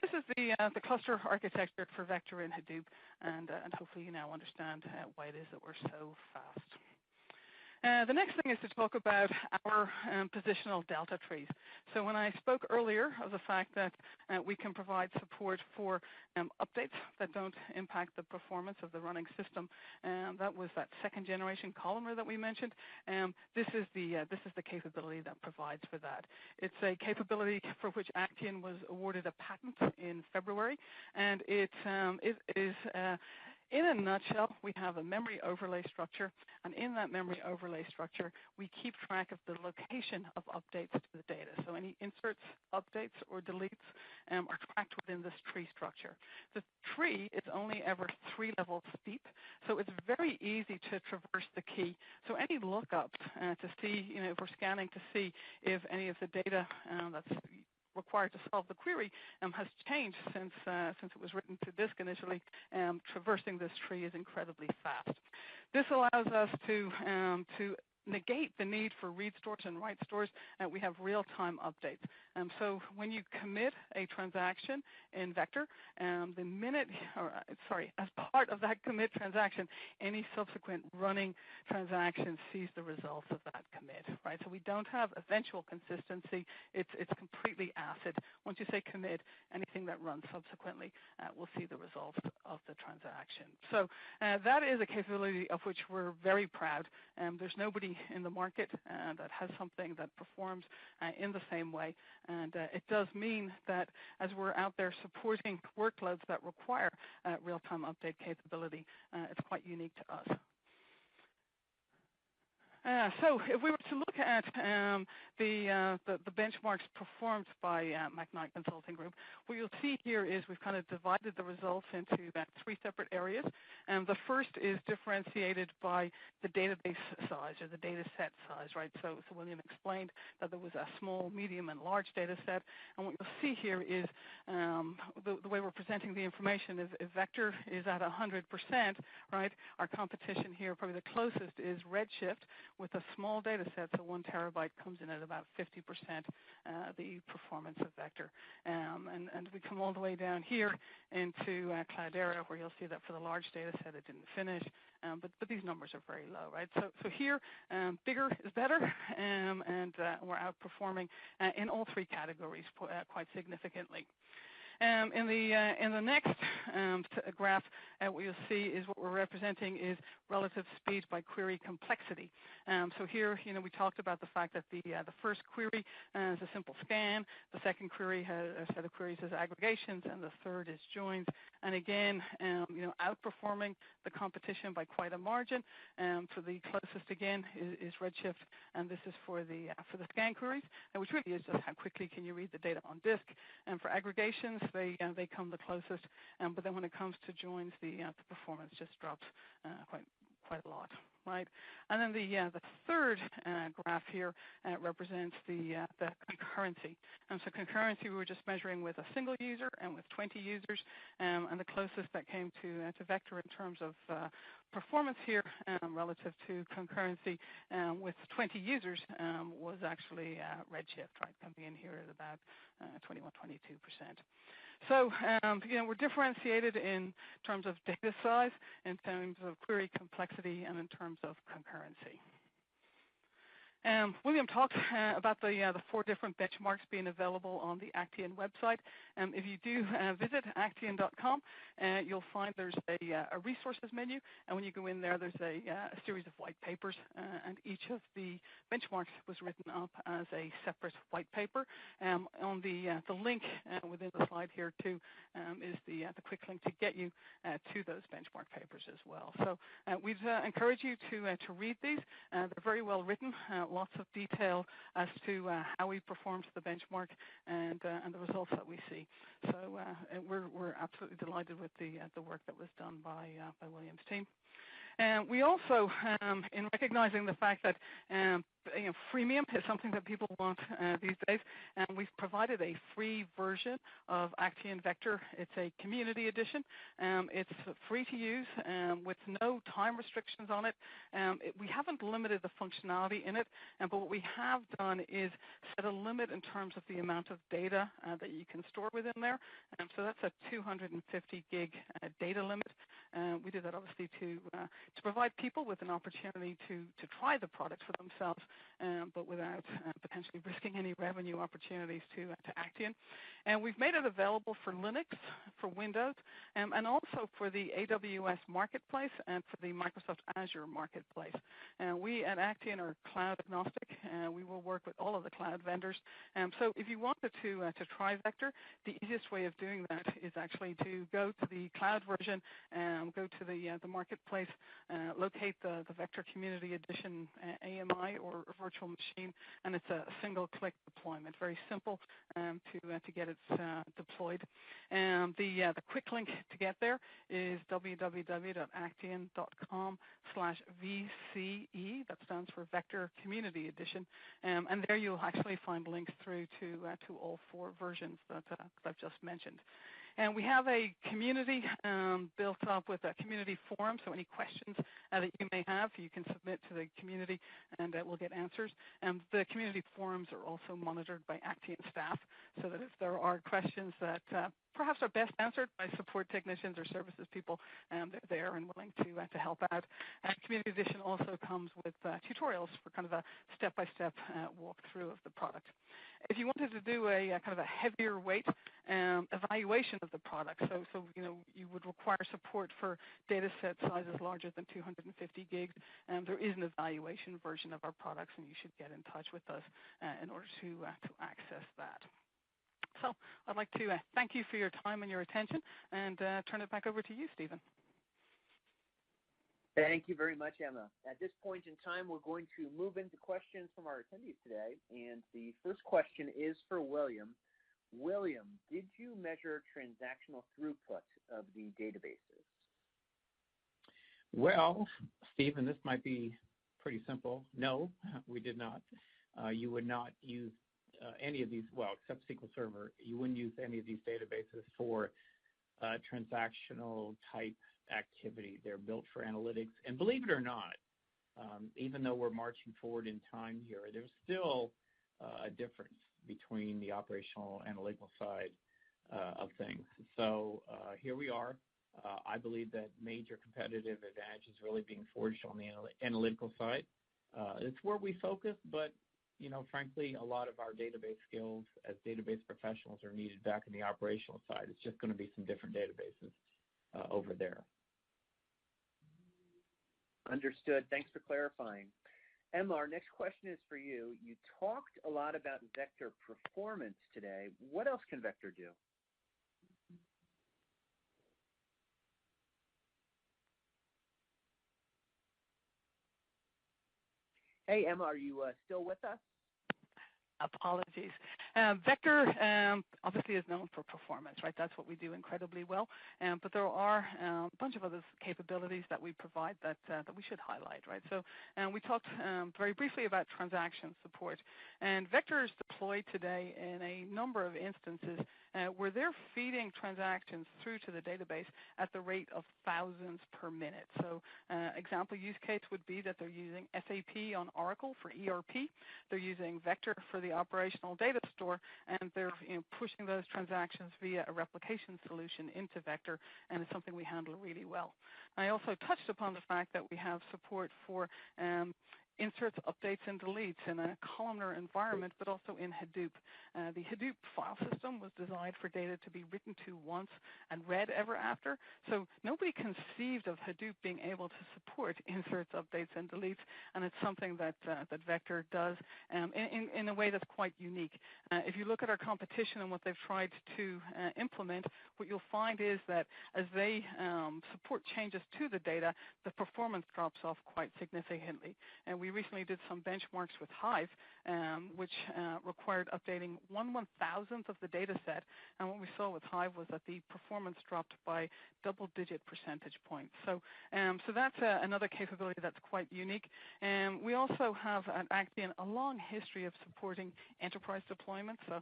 this is the cluster architecture for Vector in Hadoop, and hopefully you now understand why it is that we're so fast. The next thing is to talk about our positional delta trees. So when I spoke earlier of the fact that we can provide support for updates that don't impact the performance of the running system, that was that second generation columnar that we mentioned. This is the capability that provides for that. It's a capability for which Actian was awarded a patent in February, and it is in a nutshell, we have a memory overlay structure, and in that memory overlay structure, we keep track of the location of updates to the data. So any inserts, updates, or deletes are tracked within this tree structure. The tree is only ever 3 levels steep, so it's very easy to traverse the key. So any lookups to see, if we're scanning to see if any of the data that's required to solve the query has changed since it was written to disk initially. Traversing this tree is incredibly fast. This allows us to negate the need for read stores and write stores. We have real-time updates. So when you commit a transaction in Vector, as part of that commit transaction, any subsequent running transaction sees the results of that commit, right? So we don't have eventual consistency. It's completely acid. Once you say commit, anything that runs subsequently will see the results of the transaction. So that is a capability of which we're very proud. There's nobody in the market that has something that performs in the same way. And it does mean that as we're out there supporting workloads that require real-time update capability, it's quite unique to us. So if we were to look at the benchmarks performed by McKnight Consulting Group, what you'll see here is we've kind of divided the results into about 3 separate areas. The first is differentiated by the database size or the data set size, right? So William explained that there was a small, medium, and large data set. And what you'll see here is the way we're presenting the information is if Vector is at 100%, right, our competition here, probably the closest, is Redshift, with a small data set, so 1 terabyte comes in at about 50% the performance of Vector. And we come all the way down here into Cloudera, where you'll see that for the large data set it didn't finish, but these numbers are very low, right? So here, bigger is better, and we're outperforming in all 3 categories quite significantly. In the next graph, what you'll see is what we're representing is relative speed by query complexity. So here, we talked about the fact that the first query is a simple scan, the second query has a set of queries as aggregations, and the third is joins. And again, outperforming the competition by quite a margin. For the closest again is Redshift, and this is for the scan queries, which really is just how quickly can you read the data on disk. And for aggregations, they come the closest, but then when it comes to joins, the performance just drops quite a lot, right? And then the third graph here represents the concurrency. And so concurrency we were just measuring with a single user and with 20 users, and the closest that came to vector in terms of performance here relative to concurrency with 20 users was actually Redshift, right, coming in here at about 21, 22%. So, we're differentiated in terms of data size, in terms of query complexity, and in terms of concurrency. William talked about the 4 different benchmarks being available on the Actian website. If you do visit actian.com, you'll find there's a resources menu, and when you go in there, there's a series of white papers, and each of the benchmarks was written up as a separate white paper. On the link within the slide here too is the quick link to get you to those benchmark papers as well. So we'd encourage you to read these. They're very well written. Lots of detail as to how we perform to the benchmark and the results that we see. So we're absolutely delighted with the work that was done by William's team. We also, in recognizing the fact that freemium is something that people want these days, and we've provided a free version of Actian Vector. It's a community edition. It's free to use with no time restrictions on it. We haven't limited the functionality in it, but what we have done is set a limit in terms of the amount of data that you can store within there. So that's a 250 gig data limit. We did that obviously to provide people with an opportunity to try the product for themselves, but without potentially risking any revenue opportunities to Actian. And we've made it available for Linux, for Windows, and also for the AWS Marketplace and for the Microsoft Azure Marketplace. We at Actian are cloud agnostic. We will work with all of the cloud vendors. So if you wanted to try Vector, the easiest way of doing that is actually to go to the cloud version, go to the marketplace, locate the Vector Community Edition AMI or virtual machine, and it's a single-click deployment. Very simple to get it deployed. The quick link to get there is www.actian.com/VCE. That stands for Vector Community Edition, and there you'll actually find links through to all 4 versions that I've just mentioned. And we have a community built up with a community forum, so any questions that you may have, you can submit to the community and we'll get answers. And the community forums are also monitored by Actian staff, so that if there are questions that perhaps are best answered by support technicians or services people, they're there and willing to help out. And Community Edition also comes with tutorials for kind of a step-by-step walkthrough of the product. If you wanted to do a kind of a heavier weight evaluation of the product, so you would require support for data set sizes larger than 250 gigs, there is an evaluation version of our products, and you should get in touch with us in order to access that. So I'd like to thank you for your time and your attention, and turn it back over to you, Stephen. Thank you very much, Emma. At this point in time, we're going to move into questions from our attendees today, and the first question is for William. William, did you measure transactional throughput of the databases? Well, Stephen, this might be pretty simple. No, we did not. You would not use any of these, well, except SQL Server, you wouldn't use any of these databases for transactional type activity. They're built for analytics. And believe it or not, even though we're marching forward in time here, there's still a difference between the operational analytical side of things. So here we are. I believe that major competitive advantage is really being forged on the analytical side. It's where we focus, but frankly, a lot of our database skills as database professionals are needed back in the operational side. It's just going to be some different databases over there. Understood. Thanks for clarifying. Emma, our next question is for you. You talked a lot about Vector performance today. What else can Vector do? Hey, Emma, are you still with us? Apologies. Vector obviously is known for performance, right? That's what we do incredibly well. But there are a bunch of other capabilities that we provide that we should highlight, right? So we talked very briefly about transaction support. And Vector is deployed today in a number of instances where they're feeding transactions through to the database at the rate of thousands per minute. So example use case would be that they're using SAP on Oracle for ERP. They're using Vector for the operational data store, and they're pushing those transactions via a replication solution into Vector, and it's something we handle really well. I also touched upon the fact that we have support for inserts, updates, and deletes in a columnar environment, but also in Hadoop. The Hadoop file system was designed for data to be written to once and read ever after. So nobody conceived of Hadoop being able to support inserts, updates, and deletes, and it's something that Vector does in a way that's quite unique. If you look at our competition and what they've tried to implement, what you'll find is that as they support changes to the data, the performance drops off quite significantly. And we recently did some benchmarks with Hive, which required updating 1/1000th of the data set. And what we saw with Hive was that the performance dropped by double-digit percentage points. So that's another capability that's quite unique. We also have at Actian a long history of supporting enterprise deployments. So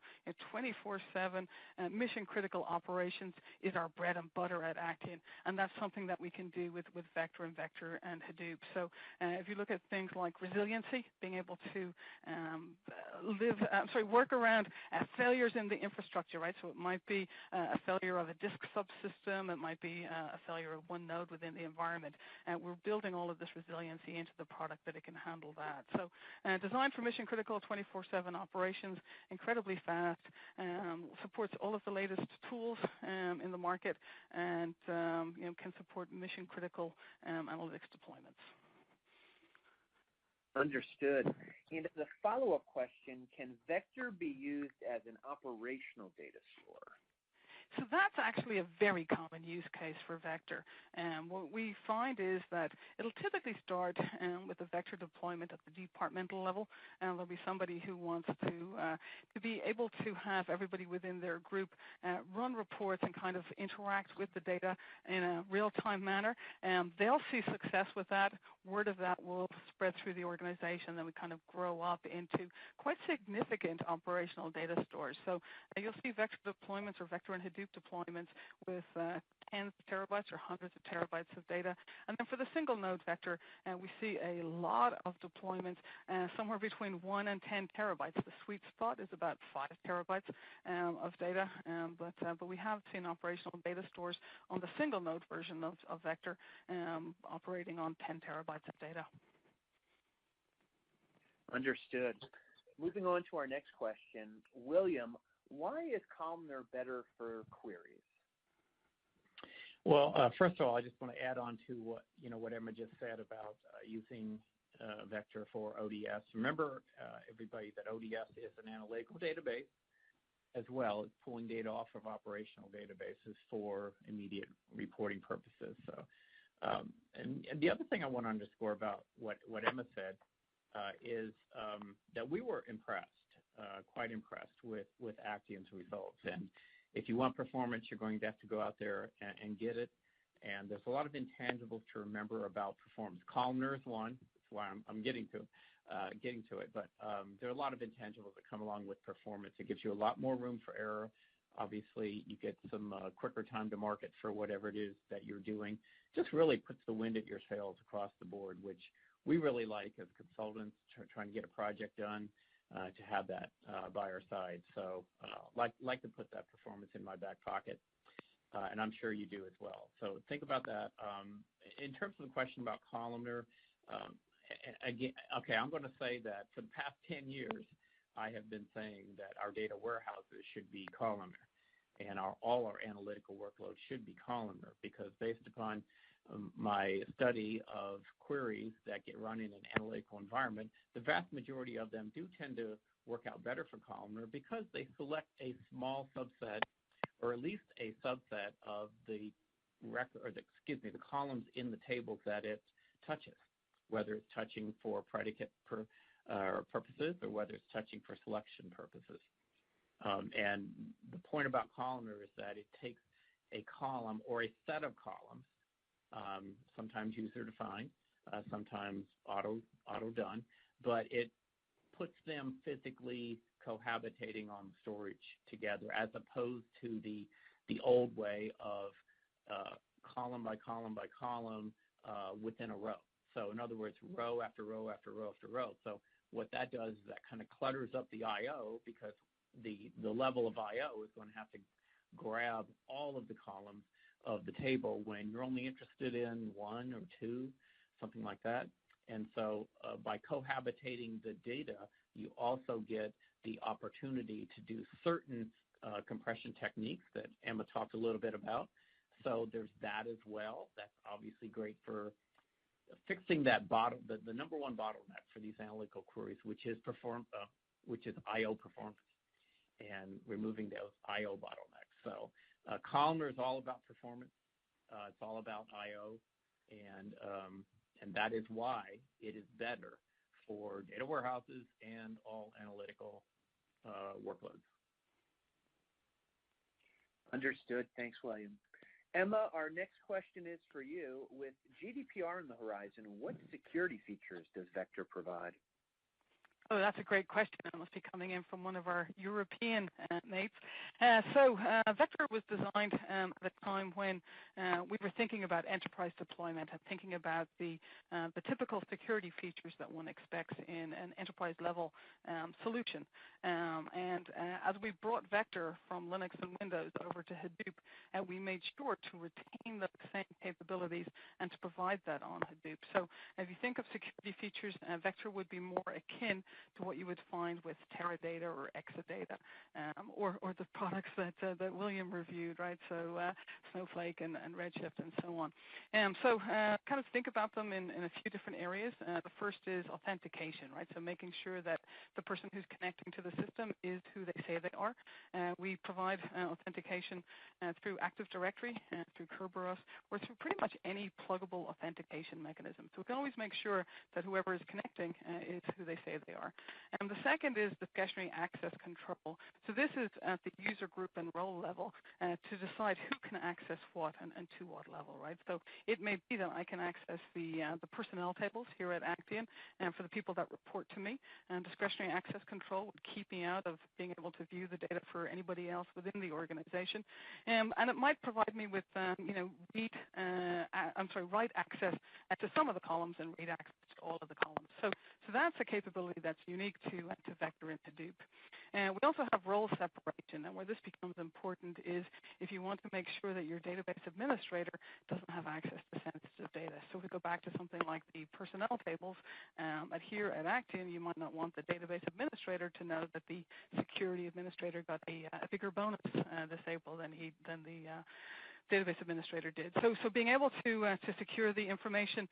24/7 mission-critical operations is our bread and butter at Actian, and that's something that we can do with Vector and Hadoop. So if you look at things like resiliency, being able to work around failures in the infrastructure, right? So it might be a failure of a disk subsystem, it might be a failure of one node within the environment. We're building all of this resiliency into the product that it can handle that. So designed for mission critical 24/7 operations, incredibly fast, supports all of the latest tools in the market, and can support mission critical analytics deployments. Understood. And as a follow-up question, can Vector be used as an operational data store? So that's actually a very common use case for Vector. What we find is that it'll typically start with a Vector deployment at the departmental level, and there'll be somebody who wants to be able to have everybody within their group run reports and kind of interact with the data in a real-time manner. They'll see success with that. Word of that will spread through the organization, then we kind of grow up into quite significant operational data stores. So you'll see Vector deployments or Vector and Hadoop deployments with tens of terabytes or hundreds of terabytes of data. And then for the single node Vector, we see a lot of deployments, somewhere between 1 and 10 terabytes. The sweet spot is about 5 terabytes of data, but we have seen operational data stores on the single node version of Vector operating on 10 terabytes of data. Understood. Moving on to our next question. William, why is Columnar better for queries? Well, first of all, I just want to add on to what Emma just said about using Vector for ODS. Remember, everybody, that ODS is an analytical database as well as pulling data off of operational databases for immediate reporting purposes. So, and the other thing I want to underscore about what Emma said is that we were impressed. Quite impressed with Actian's results. And if you want performance, you're going to have to go out there and get it. And there's a lot of intangibles to remember about performance. Columnar is one. That's why I'm getting to it. But there are a lot of intangibles that come along with performance. It gives you a lot more room for error. Obviously, you get some quicker time to market for whatever it is that you're doing. Just really puts the wind at your sails across the board, which we really like as consultants trying to get a project done. To have that by our side. So like to put that performance in my back pocket, and I'm sure you do as well. So think about that. In terms of the question about Columnar, again, okay, I'm going to say that for the past 10 years, I have been saying that our data warehouses should be Columnar, and all our analytical workloads should be Columnar, because based upon my study of queries that get run in an analytical environment, the vast majority of them do tend to work out better for Columnar because they select a small subset, or at least a subset of the columns in the tables that it touches, whether it's touching for predicate purposes or whether it's touching for selection purposes. And the point about columnar is that it takes a column or a set of columns, sometimes user-defined, sometimes auto-done, but it puts them physically cohabitating on storage together, as opposed to the old way of column by column by column within a row. So in other words, row after row after row after row. So what that does is that kind of clutters up the I/O, because the level of I/O is going to have to grab all of the columns of the table when you're only interested in one or two, something like that. And so by cohabitating the data, you also get the opportunity to do certain compression techniques that Emma talked a little bit about. So there's that as well. That's obviously great for fixing that the number one bottleneck for these analytical queries, which is I/O performance, and removing those I/O bottlenecks. So columnar is all about performance. It's all about I/O, and that is why it is better for data warehouses and all analytical workloads. Understood. Thanks, William. Emma, our next question is for you. With GDPR on the horizon, what security features does Vector provide? Oh, that's a great question. It must be coming in from one of our European mates. Vector was designed at a time when we were thinking about enterprise deployment and thinking about the typical security features that one expects in an enterprise-level solution. As we brought Vector from Linux and Windows over to Hadoop, we made sure to retain the same capabilities and to provide that on Hadoop. So if you think of security features, Vector would be more akin to what you would find with Teradata or Exadata, or the products that William reviewed, right? So Snowflake and Redshift and so on. Kind of think about them in a few different areas. The first is authentication, right? So making sure that the person who's connecting to the system is who they say they are. We provide authentication through Active Directory, through Kerberos, or through pretty much any pluggable authentication mechanism. So we can always make sure that whoever is connecting is who they say they are. And the second is discretionary access control. So this is at the user group and role level to decide who can access what and to what level, right? So it may be that I can access the personnel tables here at Actian and for the people that report to me. And discretionary access control would keep me out of being able to view the data for anybody else within the organization. And it might provide me with, write access to some of the columns and read access to all of the columns. So that's a capability that's unique to Vector and Hadoop. And we also have role separation, and where this becomes important is if you want to make sure that your database administrator doesn't have access to sensitive data. So if we go back to something like the personnel tables, here at Actian, you might not want the database administrator to know that the security administrator got a bigger bonus this April than the database administrator did. So being able to secure the information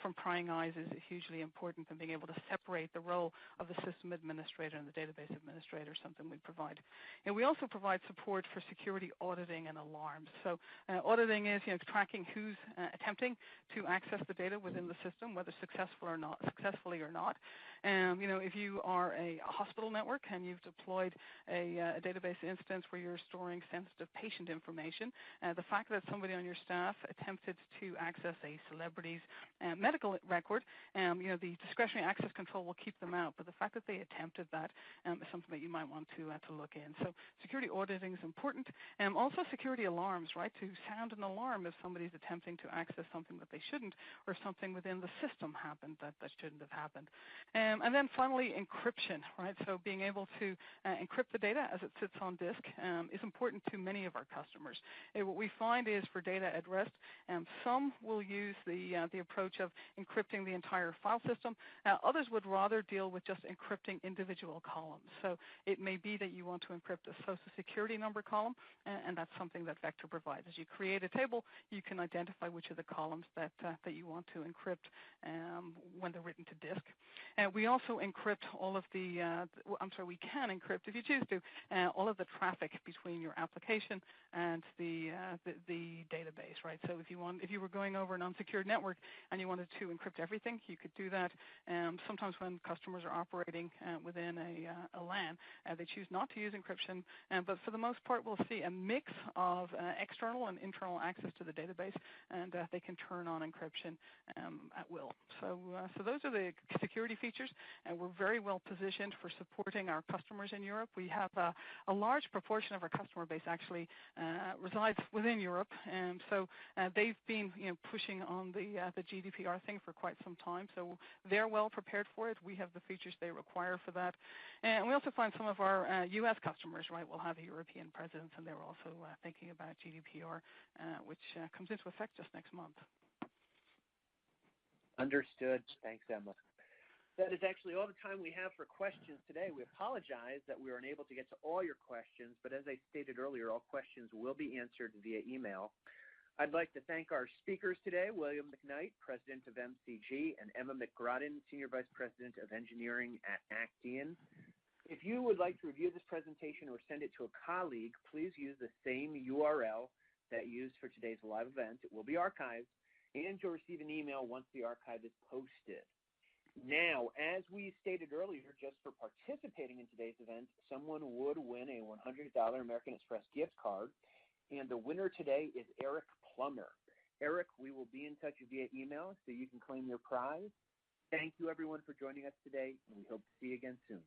from prying eyes is hugely important, and being able to separate the role of the system administrator and the database administrator is something we provide. And we also provide support for security auditing and alarms. So auditing is tracking who's attempting to access the data within the system, whether successfully or not. If you are a hospital network and you've deployed a database instance where you're storing sensitive patient information, the fact that somebody on your staff attempted to access a celebrity's medical record, the discretionary access control will keep them out. But the fact that they attempted that is something that you might want to look in. So security auditing is important. Also security alarms, right? To sound an alarm if somebody's attempting to access something that they shouldn't, or something within the system happened that shouldn't have happened. And then finally, encryption, right? So being able to encrypt the data as it sits on disk is important to many of our customers. What we find is for data at rest, some will use the approach of encrypting the entire file system. Others would rather deal with just encrypting individual columns. So it may be that you want to encrypt a social security number column, and that's something that Vector provides. As you create a table, you can identify which of the columns that you want to encrypt when they're written to disk. We also encrypt all of we can encrypt, if you choose to, all of the traffic between your application and the database, right? So if you were going over an unsecured network and you wanted to encrypt everything, you could do that. Sometimes when customers are operating within a LAN, they choose not to use encryption, but for the most part, we'll see a mix of external and internal access to the database, and they can turn on encryption at will. So those are the security features, and we're very well positioned for supporting our customers in Europe. We have a large proportion of our customer base actually resides within Europe, and so they've been pushing on the GDPR thing for quite some time. So they're well prepared for it. We have the features they require for that, and we also find some of our U.S. customers, right, will have a European presence, and they're also thinking about GDPR, which comes into effect just next month. Understood. Thanks, Emma. That is actually all the time we have for questions today. We apologize that we were unable to get to all your questions, but as I stated earlier, all questions will be answered via email. I'd like to thank our speakers today, William McKnight, President of MCG, and Emma McGrodin, Senior Vice President of Engineering at Actian. If you would like to review this presentation or send it to a colleague, please use the same URL that you used for today's live event. It will be archived, and you'll receive an email once the archive is posted. Now, as we stated earlier, just for participating in today's event, someone would win a $100 American Express gift card, and the winner today is Eric Plummer. Eric, we will be in touch via email so you can claim your prize. Thank you, everyone, for joining us today, and we hope to see you again soon.